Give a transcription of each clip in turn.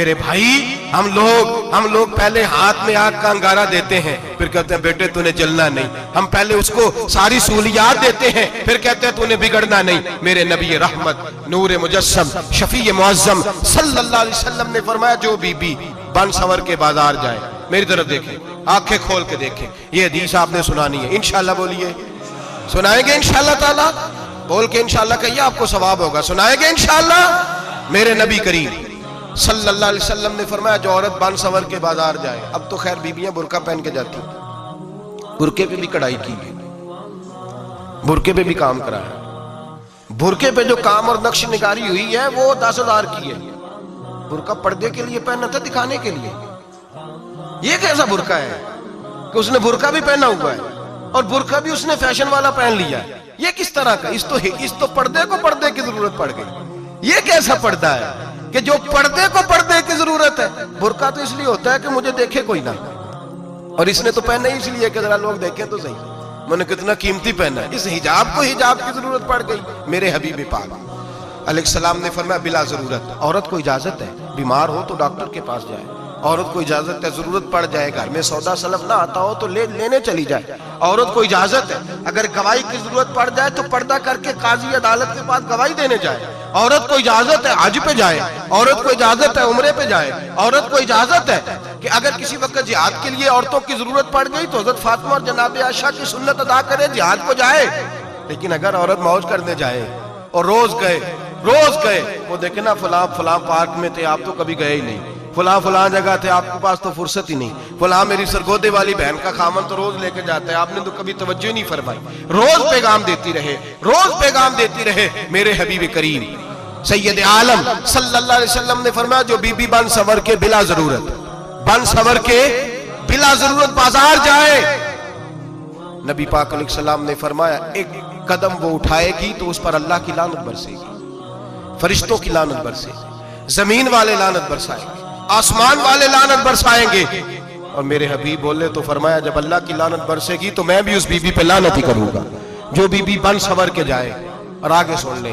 میرے بھائی ہم لوگ پہلے ہاتھ میں آگ کا انگارہ دیتے ہیں، پھر کہتے ہیں بیٹے تو نے جلنا نہیں. ہم پہلے اس کو ساری سہولیات دیتے ہیں، پھر کہتے ہیں تو نے بگڑنا نہیں. میرے نبی رحمت نور مجسم شفیع معظم صلی اللہ علیہ وسلم نے فرمایا جو بی بی بن سور کے بازار جائے، میری طرف دیکھیں، آنکھیں کھول کے دیکھیں. یہ حدیث آپ نے سنانی ہے، انشاءاللہ بولیے. سنائیں گے انشاءاللہ تعالی؟ بول کے انشاءاللہ کہیے، آپ کو ثواب ہوگا. سنائیں گے انشاءاللہ؟ میرے نبی کریم صلی اللہ علیہ وسلم نے فرمایا جو عورت بن سور کے بازار جائے. اب تو خیر بیویاں برقع پہن کے جاتی، برقعے پہ بھی کڑھائی کی ہے، برقعے پہ بھی کام کرا ہے. برقعے پہ جو کام اور نقش نگاری ہوئی ہے وہ 10,000 کی ہے. برقع پردے کے لیے پہنا تھا، دکھانے کے لیے. یہ کیسا برقع ہے کہ اس نے برقع بھی پہنا ہوا ہے اور برقع بھی اس نے فیشن والا پہن لیا ہے؟ یہ کس طرح کا؟ اس تو پردے کو پردے کی ضرورت پڑ گئی. یہ کیسا پردہ ہے کہ جو پردے کو پردے کی ضرورت ہے؟ برقع تو اس لیے ہوتا ہے کہ مجھے دیکھے کوئی نہ، اور اس نے تو پہنا ہی اس لیے کہ ذرا لوگ دیکھیں تو صحیح میں نے کتنا قیمتی پہنا ہے. اس حجاب کو حجاب کی ضرورت پڑ گئی. میرے حبیب پاک علیہ السلام نے فرمایا بلا ضرورت. عورت کو اجازت ہے بیمار ہو تو ڈاکٹر کے پاس جائے، عورت کو اجازت ہے ضرورت پڑ جائے گھر میں سودا سلف نہ آتا ہو تو لینے چلی جائے، عورت کو اجازت ہے اگر گواہی کی ضرورت پڑ جائے تو پردہ کر کے قاضی عدالت کے پاس گواہی دینے جائے، عورت کو اجازت ہے حج پہ جائے، عورت کو اجازت ہے عمرے پہ جائے، عورت کو اجازت ہے کہ اگر کسی وقت جہاد کے لیے عورتوں کی ضرورت پڑ گئی تو حضرت فاطمہ اور جناب عائشہ کی سنت ادا کرے، جہاد کو جائے. لیکن اگر عورت موج کرنے جائے اور روز گئے وہ دیکھیں نا فلاں پارک میں تھے، آپ تو کبھی گئے ہی نہیں، فلاں جگہ تھے، آپ کے پاس تو فرصت ہی نہیں، فلاں میری سرگودے والی بہن کا خامن تو روز لے کے جاتا ہے، آپ نے تو کبھی توجہ نہیں فرمائی. روز پیغام دیتی رہے. میرے حبیب کریم سید عالم صلی اللہ علیہ وسلم نے فرمایا جو بی بی بن سور کے بلا ضرورت بازار جائے، نبی پاک علیہ السلام نے فرمایا ایک قدم وہ اٹھائے گی تو اس پر اللہ کی لعنت برسے گی، فرشتوں کی لعنت برسے گی، زمین والے لعنت برسائیں گے، آسمان والے لعنت برسائیں گے. اور میرے حبیب بولے تو فرمایا جب اللہ کی لعنت برسے گی تو میں بھی اس بی بی پہ لعنت ہی کروں گا جو بی بی بن سور کے جائے. اور آگے سن لیں،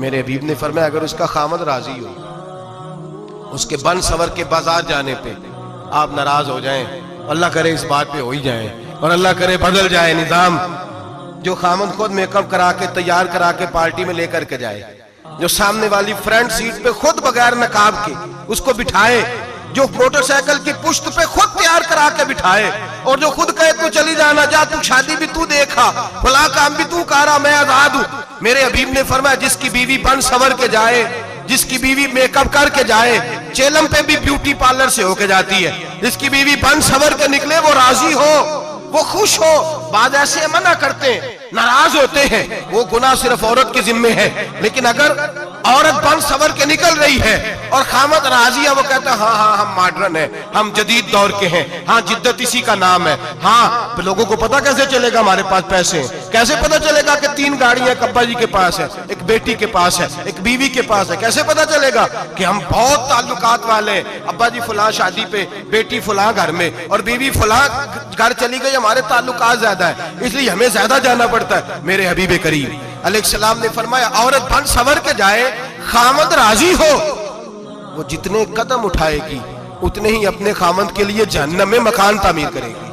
میرے حبیب نے فرمایا اگر اس کا خامد راضی ہو اس کے بن سور کے بازار جانے پہ، آپ ناراض ہو جائیں، اللہ کرے اس بات پہ ہو ہی جائیں اور اللہ کرے بدل جائے نظام، جو خامد خود میک اپ کرا کے تیار کرا کے پارٹی میں لے کر کے جائے، جو سامنے والی فرنٹ سیٹ پہ خود بغیر نقاب کے اس کو بٹھائے، جو موٹر سائیکل کی پشت پہ خود تیار کرا کے بٹھائے، اور جو خود کہے تو چلی جانا، جا تو شادی بھی تو دیکھا، فلاں کام بھی تو کرا، میں آزاد ہوں. میرے حبیب نے فرمایا جس کی بیوی بن سور کے جائے، جس کی بیوی میک اپ کر کے جائے، چیلم پہ بھی بیوٹی پارلر سے ہو کے جاتی ہے، جس کی بیوی بن سور کے نکلے وہ راضی ہو، وہ خوش ہو. بعض ایسے منع کرتے ہیں، ناراض ہوتے ہیں، وہ گناہ صرف عورت کے ذمے ہے. لیکن اگر عورت بن سور کے نکل رہی ہے اور خامد راضی ہے، وہ کہتا ہے ہاں ہم ماڈرن ہیں، ہم جدید دور کے ہیں، ہاں جدت اسی کا نام ہے. ہاں لوگوں کو پتہ کیسے چلے گا ہمارے پاس پیسے ہیں، کیسے پتہ چلے گا کہ 3 گاڑیاں ایک ابا جی کے پاس ہے، ایک بیٹی کے پاس ہے، ایک بیوی کے پاس ہے، کیسے پتہ چلے گا کہ ہم بہت تعلقات والے ہیں، ابا جی فلاں شادی پہ، بیٹی فلاں گھر میں اور بیوی فلاں گھر چلی گئی، ہمارے تعلقات زیادہ ہے اس لیے ہمیں زیادہ جانا پڑتا ہے. میرے حبیب کریم علیہ السلام نے فرمایا عورت بن سور کے جائے، خامد راضی ہو، وہ جتنے قدم اٹھائے گی اتنے ہی اپنے خامد کے لیے جہنم میں مکان تعمیر کرے گی.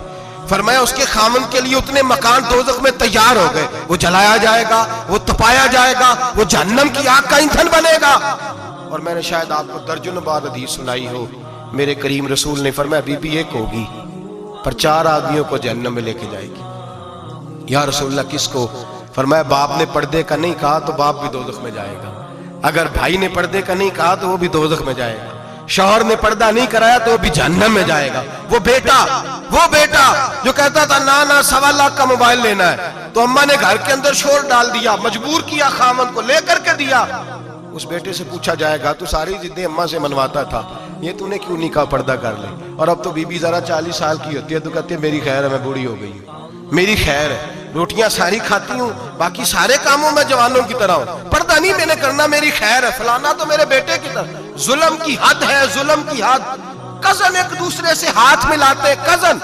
فرمایا اس کے خامد کے لیے اتنے مکان دوزخ میں تیار ہو گئے، وہ جلایا جائے گا، وہ تپایا جائے گا، وہ جہنم کی آگ کا ایندھن بنے گا. اور میں نے شاید آپ کو درجنوں بار حدیث سنائی ہو، میرے کریم رسول نے فرمایا بی بی ایک ہوگی پر 4 آدمیوں کو جہنم میں لے کے جائے گی. یا رسول اللہ کس کو؟ فرمایا باپ نے پردے کا نہیں کہا تو باپ بھی دوزخ میں جائے گا، اگر بھائی نے پردے کا نہیں کہا تو وہ بھی دوزخ میں جائے گا، شوہر نے پردہ نہیں کرایا تو وہ بھی جہنم میں جائے گا. وہ بیٹا جو کہتا تھا نا 1.25 لاکھ کا موبائل لینا ہے تو اماں نے گھر کے اندر شور ڈال دیا، مجبور کیا خامن کو لے کر کے دیا. اس بیٹے سے پوچھا جائے گا تو ساری ضدیں اماں سے منواتا تھا، یہ تو نے کیوں نہیں کہا پردہ کر لے؟ اور اب تو بی بی ذرا 40 سال کی ہوتی ہے تو کہتی ہے میری خیر ہے، میں بوڑھی ہو گئی ہوں، میری خیر ہے، روٹیاں ساری کھاتی ہوں، باقی سارے کاموں میں جوانوں کی طرح ہوں، پردہ نہیں میں نے کرنا، میری خیر ہے. فلانا تو میرے بیٹے کی طرح. ظلم کی حد ہے، ظلم کی حد. کزن ایک دوسرے سے ہاتھ ملاتے، کزن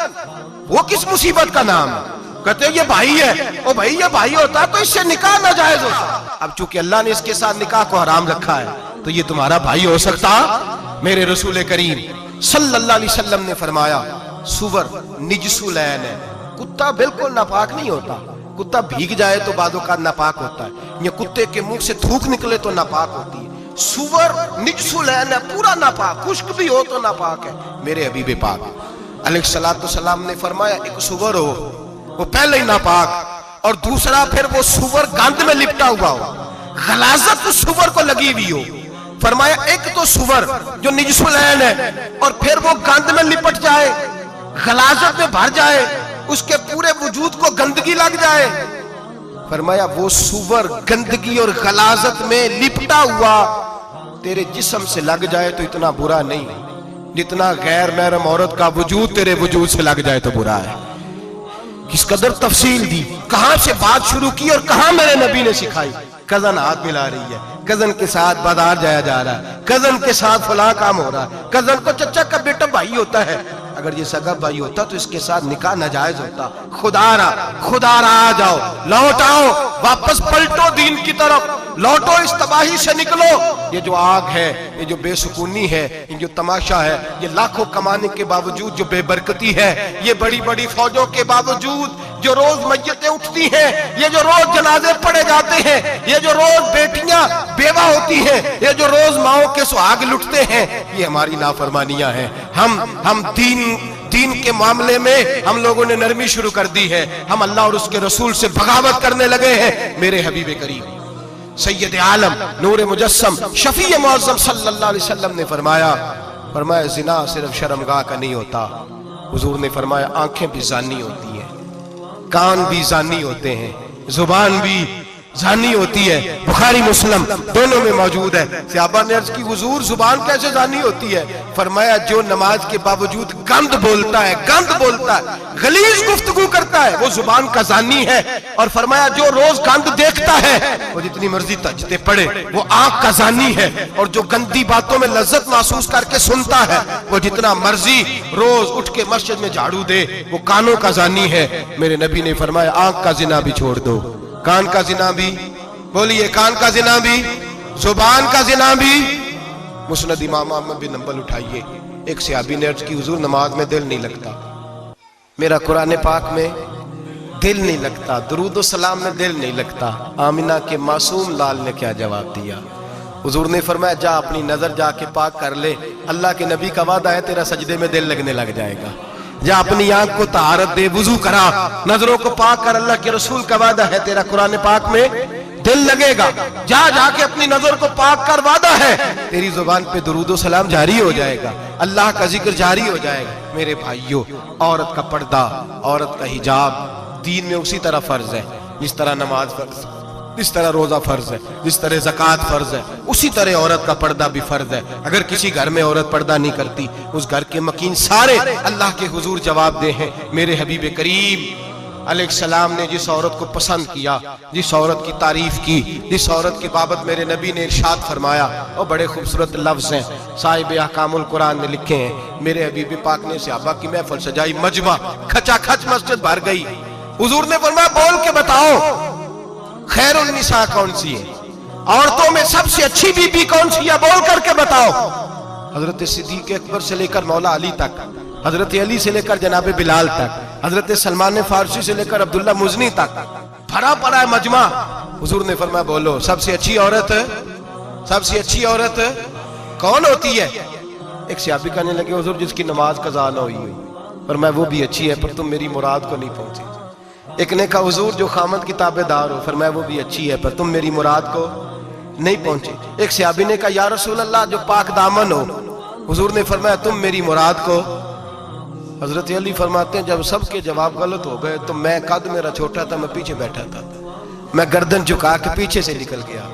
وہ کس مصیبت کا نام ہے؟ کہتے ہیں یہ بھائی ہے، او بھائی یہ بھائی ہوتا تو اس سے نکاح ناجائز ہوتا. اب چونکہ اللہ نے اس کے ساتھ نکاح کو حرام رکھا ہے تو یہ تمہارا بھائی ہو سکتا میرے رسول کریم صلی اللہ علیہ وسلم نے فرمایا سور نجسولین ہے، کتا بالکل ناپاک نہیں ہوتا، کتا بھیگ جائے تو بعد اوقات ناپاک ہوتا ہے، یا کتے کے منہ سے تھوک نکلے تو ناپاک ہوتی ہے، سور نجسولین ہے، پورا ناپاک، خشک بھی ہو تو ناپاک ہے۔ میرے حبیب پاک علیہ السلام نے فرمایا ایک سور ہو وہ پہلے ہی ناپاک، اور دوسرا پھر وہ سور گند میں لپٹا ہوا ہو، غلاظت اس سور کو لگی ہوئی ہو۔ فرمایا ایک تو سور جو نجسولین ہے اور پھر وہ گند میں لپٹ جائے، غلاظت میں بھر جائے، اس کے پورے وجود کو گندگی لگ جائے۔ فرمایا وہ سور گندگی اور غلاظت میں لپٹا ہوا تیرے جسم سے لگ جائے تو اتنا برا نہیں جتنا غیر محرم عورت کا وجود تیرے وجود سے لگ جائے تو برا ہے۔ کس قدر تفصیل دی، کہاں سے بات شروع کی اور کہاں میرے نبی نے سکھائی۔ کزن ہاتھ ملا رہی ہے، کزن کے ساتھ بازار جایا جا رہا ہے، کزن کے ساتھ فلاں کام ہو رہا ہے، کزن کو چچا کا بیٹا بھائی ہوتا ہے، اگر یہ سگا بھائی ہوتا تو اس کے ساتھ نکاح ناجائز ہوتا۔ خدا را آ جاؤ، لوٹ آؤ، واپس پلٹو دین کی طرف، لوٹو اس تباہی سے نکلو۔ یہ جو آگ ہے، یہ جو بے سکونی ہے، یہ جو تماشا ہے، یہ لاکھوں کمانے کے باوجود جو بے برکتی ہے، یہ بڑی بڑی فوجوں کے باوجود جو روز میتیں اٹھتی ہیں، یہ جو روز جنازے پڑے جاتے ہیں، یہ جو روز بیٹیاں بیوہ ہوتی ہیں، یہ جو روز ماؤں کے سہاگ لٹتے ہیں، یہ ہماری نافرمانیاں ہیں۔ ہم دین کے معاملے میں ہم لوگوں نے نرمی شروع کر دی ہے، ہم اللہ اور اس کے رسول سے بغاوت کرنے لگے ہیں۔ میرے حبیب کریم سید عالم نور مجسم شفیع معظم صلی اللہ علیہ وسلم نے فرمایا زنا صرف شرمگاہ کا نہیں ہوتا، حضور نے فرمایا آنکھیں بھی زانی ہوتی ہیں، کان بھی زانی ہوتے ہیں، زبان بھی زانی ہوتی ہے۔ بخاری مسلم دونوں میں موجود ہے۔ صحابہ نے عرض کی حضور زبان کیسے زانی ہوتی ہے؟ فرمایا جو نماز کے باوجود گند بولتا ہے، غلیظ گفتگو کرتا ہے، وہ زبان کا زانی ہے۔ اور فرمایا جو روز گند دیکھتا ہے وہ جتنی مرضی تہجدیں پڑھے وہ آنکھ کا زانی ہے، اور جو گندی باتوں میں لذت محسوس کر کے سنتا ہے وہ جتنا مرضی روز اٹھ کے مسجد میں جھاڑو دے وہ کانوں کا زانی ہے۔ میرے نبی نے فرمایا آنکھ کا زنا بھی چھوڑ دو، کان کا زنا بھی، بولیے کان کا زنا بھی، زبان کا زنا بھی۔ مسند امام احمد بن حنبل اٹھائیے، ایک صحابی نے عرض کی حضور نماز میں دل نہیں لگتا، میرا قرآن پاک میں دل نہیں لگتا، درود و سلام میں دل نہیں لگتا۔ آمینہ کے معصوم لال نے کیا جواب دیا؟ حضور نے فرمایا جا اپنی نظر جا کے پاک کر لے، اللہ کے نبی کا وعدہ ہے تیرا سجدے میں دل لگنے لگ جائے گا۔ جا اپنی آنکھ کو طہارت دے، وضو کرا، نظروں کو پاک کر، اللہ کے رسول کا وعدہ ہے تیرا قرآن پاک میں دل لگے گا۔ جا کے اپنی نظر کو پاک کر، وعدہ ہے تیری زبان پہ درود و سلام جاری ہو جائے گا، اللہ کا ذکر جاری ہو جائے گا۔ میرے بھائیوں، عورت کا پردہ، عورت کا حجاب دین میں اسی طرح فرض ہے جس طرح نماز فرض ہے، جس طرح روزہ فرض ہے، جس طرح زکوٰۃ فرض ہے، اسی طرح عورت کا پردہ بھی فرض ہے۔ اگر کسی گھر میں عورت پردہ نہیں کرتی اس گھر کے مکین سارے اللہ کے حضور جواب دے ہیں۔ میرے حبیب کریم علیہ السلام نے جس عورت کو پسند کیا، جس عورت کی تعریف کی، جس عورت کی بابت میرے نبی نے ارشاد فرمایا، وہ بڑے خوبصورت لفظ ہیں، صاحب احکام القرآن نے لکھے ہیں۔ میرے حبیب پاک نے صحابہ کی محفل سجائی، مجمع کھچا کھچ مسجد بھر گئی۔ حضور نے فرمایا بول کے بتاؤ خیر النساء کون سی ہے، عورتوں میں سب سے اچھی بی بی کون سی ہے، بول کر کے بتاؤ۔ حضرت صدیق اکبر سے لے کر مولا علی تک، حضرت علی سے لے کر جناب بلال تک، حضرت سلمان فارسی سے لے کر عبداللہ مزنی تک بھرا پڑا ہے مجمع۔ حضور نے فرمایا بولو سب سے اچھی عورت کون ہوتی ہے؟ ایک صحابی کہنے لگے حضور جس کی نماز قضا نہ ہوئی ہوئی، فرمایا وہ بھی اچھی ہے پر تم میری مراد کو نہیں پہنچے۔ ایک نے کہا حضور جو خامد کی تابع دار ہو، فرمایا وہ بھی اچھی ہے پر تم میری مراد کو نہیں پہنچے۔ ایک صحابی نے کہا یا رسول اللہ جو پاک دامن ہو، حضور نے فرمایا تم میری مراد کو۔ حضرت علی فرماتے ہیں جب سب کے جواب غلط ہو گئے تو میں قد میرا چھوٹا تھا، میں پیچھے بیٹھا تھا، میں گردن جھکا کے پیچھے سے نکل گیا۔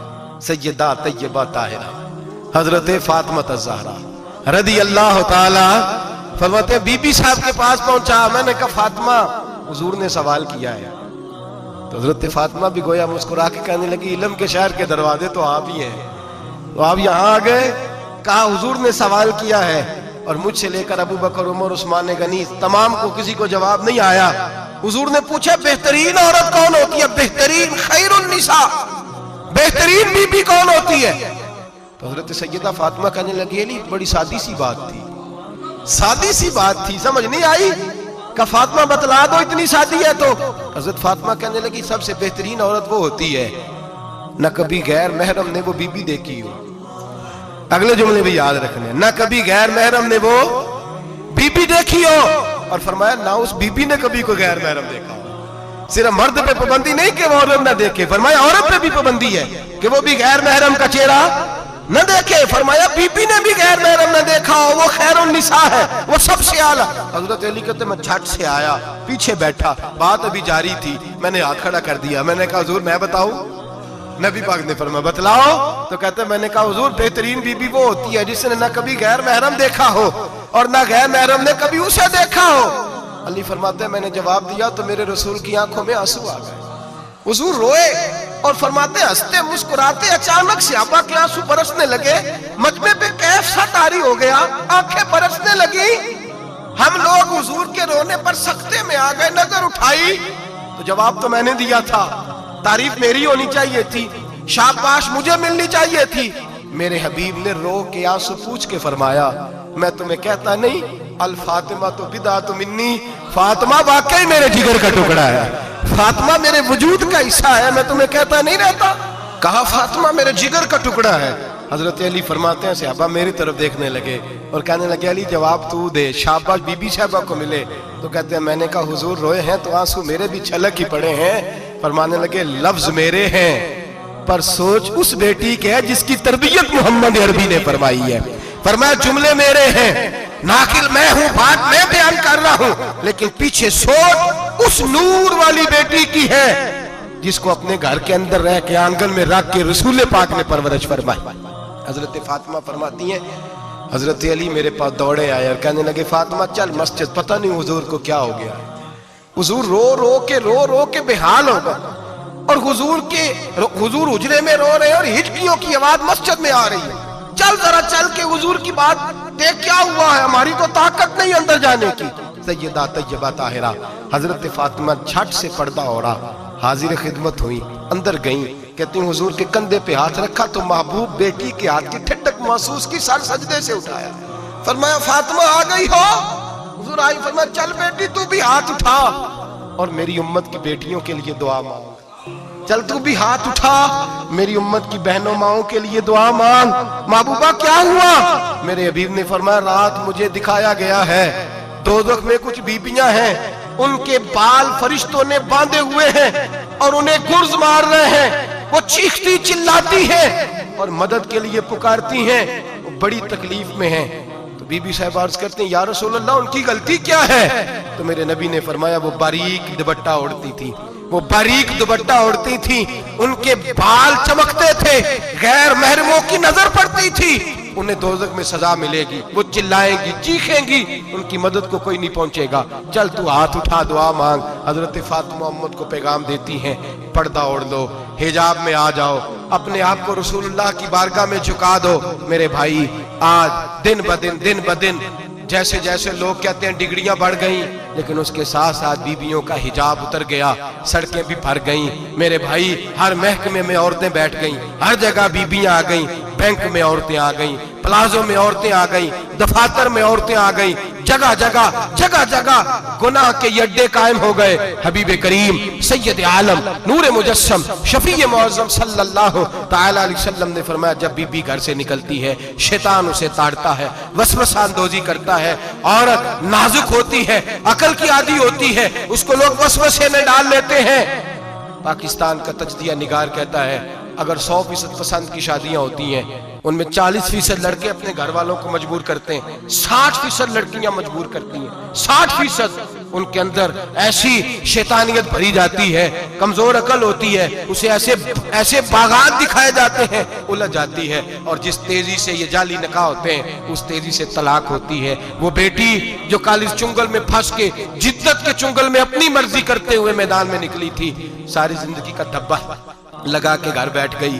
سیدہ طیبہ طاہرہ حضرت فاطمہ الزہرا رضی اللہ تعالی فرماتے ہیں بی بی صاحب کے پاس پہنچا، میں نے کہا فاطمہ حضور نے سوال کیا ہے۔ تو حضرت فاطمہ بھی گویا مسکرا کے کہنے لگی علم کے شہر کے دروازے تو آپ ہی ہیں، تو آپ یہاں آ گئے۔ کہا حضور نے سوال کیا ہے اور مجھ سے لے کر ابو بکر عمر عثمان غنی تمام کو کسی کو جواب نہیں آیا۔ حضور نے پوچھا بہترین عورت کون ہوتی ہے، بہترین خیر النساء، بہترین بی بی کون ہوتی ہے؟ تو حضرت سیدہ فاطمہ کہنے لگی علی بڑی سادی سی بات تھی، سادی سی بات تھی، سمجھ نہیں آئی؟ کہ فاطمہ بتلا دو اتنی سادی ہے تو۔ حضرت فاطمہ کہنے لگی سب سے بہترین عورت وہ ہوتی ہے نہ کبھی غیر محرم نے وہ بی بی دیکھی ہو۔ اگلے جملے بھی یاد رکھنے، نہ کبھی غیر محرم نے وہ بی بی دیکھی ہو، اور فرمایا نہ اس بی بی نے کبھی کوئی غیر محرم دیکھا ہو۔ صرف مرد پہ پابندی نہیں کہ وہ عورت نہ دیکھے، فرمایا عورت پہ بھی پابندی ہے کہ وہ بھی غیر محرم کا چہرہ نہ دیکھے۔ فرمایا بی بی نے بھی غیر محرم نہ دیکھا ہو، وہ خیر النساء ہے، وہ سب سے اعلیٰ۔ حضرت علی کہتے میں جھٹ سے آیا، پیچھے بیٹھا، بات ابھی جاری تھی، میں نے ہاتھ کھڑا کر دیا، میں نے کہا حضور میں بتاؤں؟ نبی پاک نے فرمایا بتلاؤ۔ تو کہتے میں نے کہا حضور بہترین بی بی وہ ہوتی ہے جس نے نہ کبھی غیر محرم دیکھا ہو اور نہ غیر محرم نے کبھی اسے دیکھا ہو۔ علی فرماتے ہیں میں نے جواب دیا تو میرے رسول کی آنکھوں میں آنسو آ گئے، حضور روئے اور فرماتے ہیں ہنستے مسکراتے اچانک صحابہ کے آنسو برسنے لگے، مجمع پہ کیف سا طاری ہو گیا، آنکھیں برسنے لگی۔ ہم لوگ حضور کے رونے پر سکتے میں آ گئے، نظر اٹھائی تو جواب تو میں نے دیا تھا، تعریف میری ہونی چاہیے تھی، شاباش مجھے ملنی چاہیے تھی۔ میرے حبیب نے رو کے آنسو پوچھ کے فرمایا میں تمہیں کہتا نہیں الفاطمہ تو بدعۃ منی، فاطمہ واقعی میرے جگر کا ٹکڑا ہے، فاطمہ میرے وجود کا حصہ ہے، میں تمہیں کہتا نہیں رہتا؟ کہا فاطمہ میرے جگر کا ٹکڑا ہے۔ حضرت علی فرماتے ہیں صحابہ میری طرف دیکھنے لگے اور کہنے لگے علی جواب تو دے، شاباش بی بی صاحبہ کو ملے۔ تو کہتے ہیں میں نے کہا حضور روئے ہیں تو آنسو میرے بھی چھلک ہی پڑے ہیں۔ فرمانے لگے لفظ میرے ہیں پر سوچ اس بیٹی کے ہے جس کی تربیت محمد عربی نے فرمائی ہے۔ فرمایا جملے میرے ہیں، ناقل میں ہوں، بات میں بیان کر رہا ہوں، لیکن پیچھے سوچ اس نور والی بیٹی کی ہے جس کو اپنے گھر کے اندر رہ کے آنگن میں رکھ کے رسول پاک نے پرورش فرمائی۔ حضرت فاطمہ فرماتی ہیں حضرت علی میرے پاس دوڑے آئے اور کہنے لگے فاطمہ چل مسجد، پتہ نہیں حضور کو کیا ہو گیا۔ حضور رو رو کے بحال ہو گئے اور حضور حجرے میں رو رہے ہیں اور ہچکیوں کی آواز مسجد میں آ رہی ہے، چل ذرا چل کے حضور کی بات دیکھ کیا ہوا ہے، ہماری تو طاقت نہیں اندر جانے کی۔ سیدہ طیبہ طاہرہ حضرت فاطمہ جھٹ سے پردہ اوڑا، حاضر خدمت ہوئی، اندر گئیں، کہتی ہیں حضور کے کندھے پہ ہاتھ رکھا تو محبوب بیٹی کے ہاتھ کی ٹھنڈک محسوس کی، سر سجدے سے اٹھایا، فرمایا فاطمہ آ گئی ہو؟ حضور آئی، فرمایا چل بیٹی تو بھی ہاتھ اٹھا اور میری امت کی بیٹیوں کے لیے دعا مانگ، چل تو بھی ہاتھ اٹھا میری امت کی بہنوں ماؤں کے لیے دعا مانگ۔ محبوبہ کیا ہوا؟ میرے حبیب نے فرمایا رات مجھے دکھایا گیا ہے دوزخ میں کچھ بیبیاں ہیں، ان کے بال فرشتوں نے باندھے ہوئے ہیں اور انہیں گرز مار رہے ہیں، وہ چیختی چلاتی ہیں اور مدد کے لیے پکارتی ہیں، وہ بڑی تکلیف میں ہیں۔ تو بی بی صاحب عرض کرتے ہیں یا رسول اللہ ان کی غلطی کیا ہے؟ تو میرے نبی نے فرمایا وہ باریک دوپٹہ اوڑھتی تھی، وہ باریک دوپٹہ اوڑھتی تھی، ان کے بال چمکتے تھے، غیر محرموں کی نظر پڑتی تھی، انہیں دوزخ میں سزا ملے گی، وہ چلائیں گی چیخیں گی، ان کی مدد کو کوئی نہیں پہنچے گا، چل تو ہاتھ اٹھا دعا مانگ۔ حضرت فاطمہ امت کو پیغام دیتی ہیں پردہ اوڑھ لو، حجاب میں آ جاؤ، اپنے آپ کو رسول اللہ کی بارگاہ میں جھکا دو۔ میرے بھائی آج دن بدن جیسے جیسے لوگ کہتے ہیں ڈگریاں بڑھ گئیں، لیکن اس کے ساتھ ساتھ بیویوں کا حجاب اتر گیا، سڑکیں بھی بھر گئیں۔ میرے بھائی ہر محکمے میں عورتیں بیٹھ گئیں، ہر جگہ بیویاں آ گئیں، بینک میں عورتیں آ گئیں، پلازوں میں عورتیں آ گئیں، دفاتر میں عورتیں آ گئیں، جگہ جگہ گناہ کے اڈے قائم ہو گئے۔ حبیب کریم سید عالم نور مجسم شفیع معظم صلی اللہ تعالی علیہ وسلم نے فرمایا جب بی بی گھر سے نکلتی ہے شیطان اسے تاڑتا ہے، وسوسہ اندوزی کرتا ہے، عورت نازک ہوتی ہے، عقل کی عادی ہوتی ہے، اس کو لوگ وسوسے میں ڈال لیتے ہیں۔ پاکستان کا تجزیہ نگار کہتا ہے اگر 100% پسند کی شادیاں ہوتی ہیں ان میں 40% لڑکے اپنے گھر والوں کو مجبور کرتے ہیں، 60% لڑکیاں مجبور کرتی ہیں، 60% ان کے اندر ایسی شیطانیت بھری جاتی ہے، کمزور عقل ہوتی ہے، اسے ایسے باغات دکھائے جاتے ہیں، الجھ جاتی ہے، اور جس تیزی سے یہ جعلی نکاح ہوتے ہیں اس تیزی سے طلاق ہوتی ہے۔ وہ بیٹی جو کل اس چنگل میں پھنس کے جدت کے چنگل میں اپنی مرضی کرتے ہوئے میدان میں نکلی تھی، ساری زندگی کا دھبا لگا کے گھر بیٹھ گئی،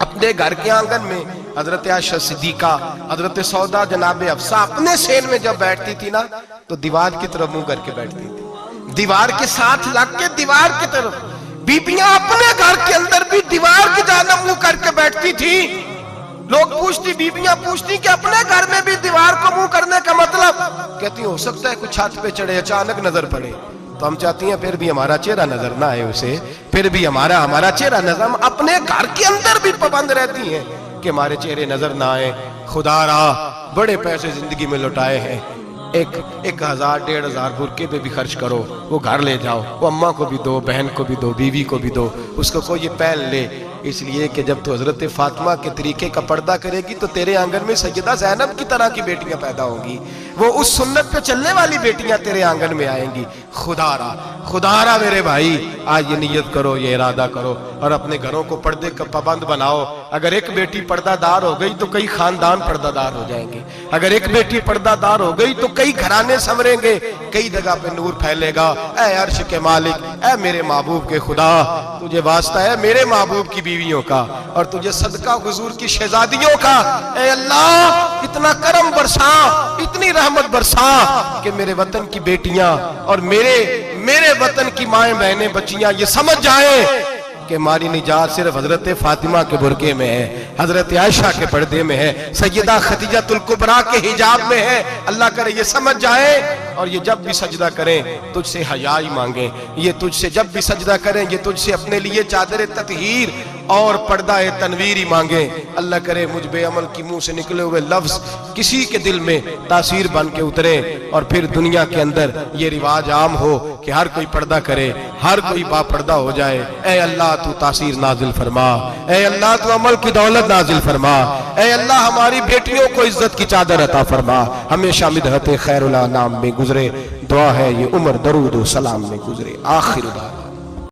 اپنے گھر کے آنگن میں حضرت عائشہ صدیقہ، حضرت سودا جناب حفصہ اپنے سین میں جب بیٹھتی تھی نا تو دیوار کی طرف منہ کر کے بیٹھتی تھی، دیوار کے ساتھ لگ کے دیوار کی طرف۔ بیبیاں اپنے گھر کے اندر بھی دیوار کی جانب منہ کر کے بیٹھتی تھی۔ لوگ پوچھتی، بیبیاں پوچھتی کہ اپنے گھر میں بھی دیوار کو منہ کرنے کا مطلب؟ کہتی ہو سکتا ہے کچھ چھت پہ چڑھے اچانک نظر پڑے تو ہم چاہتی ہیں پھر بھی ہمارا چہرہ نظر نہ آئے اسے، پھر بھی ہمارا چہرہ نظر، ہم اپنے گھر کے اندر بھی پابند رہتی ہیں کہ ہمارے چہرے نظر نہ آئے۔ خدا را بڑے پیسے زندگی میں لوٹائے ہیں، 1000 1500 برقعے پہ بھی خرچ کرو، وہ گھر لے جاؤ، وہ اماں کو بھی دو، بہن کو بھی دو، بیوی کو بھی دو، اس کو کوئی یہ پہن لے، اس لیے کہ جب تو حضرت فاطمہ کے طریقے کا پردہ کرے گی تو تیرے آنگن میں سیدہ زینب کی طرح کی بیٹیاں پیدا ہوں گی، وہ اس سنت پہ چلنے والی بیٹیاں تیرے آنگن میں آئیں گی۔ خدا را میرے بھائی، آج یہ نیت کرو، یہ ارادہ کرو اور اپنے گھروں کو پردے کا پابند بناؤ۔ اگر ایک بیٹی پردہ دار ہو گئی تو کئی خاندان پردہ دار ہو جائیں گے، اگر ایک بیٹی پردہ دار ہو گئی تو کئی گھرانے سنوریں گے، کئی جگہ پہ نور پھیلے گا۔ اے عرش کے مالک، اے میرے محبوب کے خدا، تجھے واسطہ ہے میرے محبوب کی بیویوں کا اور تجھے صدقہ حضور کی شہزادیوں کا۔ اے اللہ اتنا کرم برسا، اتنی رحمت برسا کہ میرے وطن کی بیٹیاں اور میرے وطن کی مائیں بہنیں بچیاں یہ سمجھ جائیں کہ ہماری نجات صرف حضرت فاطمہ کے برقعے میں ہے، حضرت عائشہ کے پردے میں ہے، سیدہ خدیجہ الکبریٰ کے حجاب میں ہے۔ اللہ کرے یہ سمجھ جائیں اور یہ جب بھی سجدہ کریں تجھ سے حیا ہی مانگیں، یہ تجھ سے جب بھی سجدہ کریں یہ تجھ سے اپنے لیے چادر تطہیر اور پردہ تنویر ہی مانگیں۔ اللہ کرے مجھ بے عمل کی منہ سے نکلے ہوئے لفظ کسی کے دل میں تاثیر بن کے اتریں اور پھر دنیا کے اندر یہ رواج عام ہو کہ ہر کوئی پردہ کرے، ہر کوئی با پردہ ہو جائے۔ اے اللہ تو تاثیر نازل فرما، اے اللہ تو عمل کی دولت نازل فرما، اے اللہ ہماری بیٹیوں کو عزت کی چادر عطا فرما، ہمیشہ مدحت خیر الانام میں گزرے۔ دعا ہے یہ عمر درود و سلام میں گزرے۔ آخر دعا